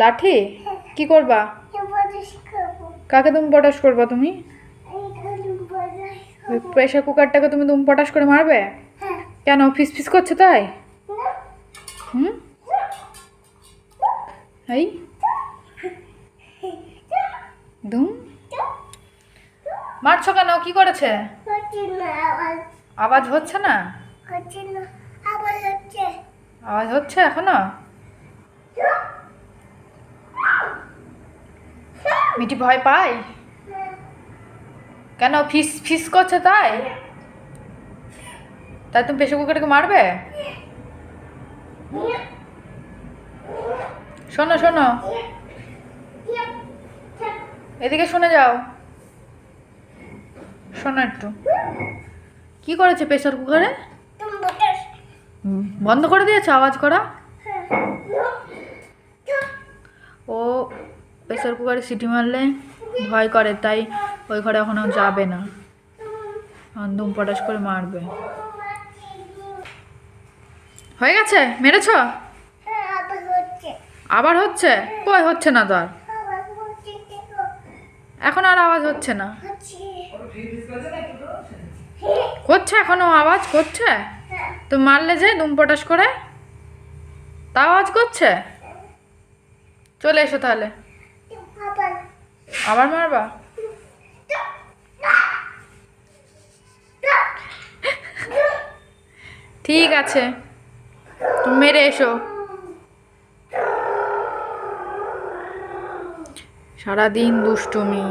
লাঠি? কি করবা? কাকে তুমি পটাশ করবা? তুমি প্রেসার কুকারটাকে তুমি তুমি পটাশ করে মারবে? কেন, ফিস ফিস করছে তাই? হুম, এই ধুম মারছো কেন? কি করেছে? আওয়াজ হচ্ছে না? আওয়াজ হচ্ছে এখনো? মিটি ভয় পায় কেন? ফিস ফিস করছে তাই? তাই তুমি প্রেসার কুকারটাকে মারবে? শোনো শোনো, এদিকে শুনে যাও। শোনো একটু, কি করেছে প্রেসার কুকারে? বন্ধ করে দিয়েছে আওয়াজ করা? ও প্রেসার কুকারে সিটি মারলে ভয় করে, তাই ওই ঘরে এখনো যাবে না, ধুম পটাশ করে মারবে। হয়ে গেছে? মেরেছ? আবার হচ্ছে? কই হচ্ছে না তো আর, এখন আর আওয়াজ হচ্ছে না। করছে এখনো আওয়াজ করছে? তুমি মারলে যে ধুম পটাশ করে, তা আওয়াজ করছে? চলে এসো তাহলে। আবার মারবা? ঠিক আছে, তুমি মেরে এসো। সারাদিন দুষ্টুমি।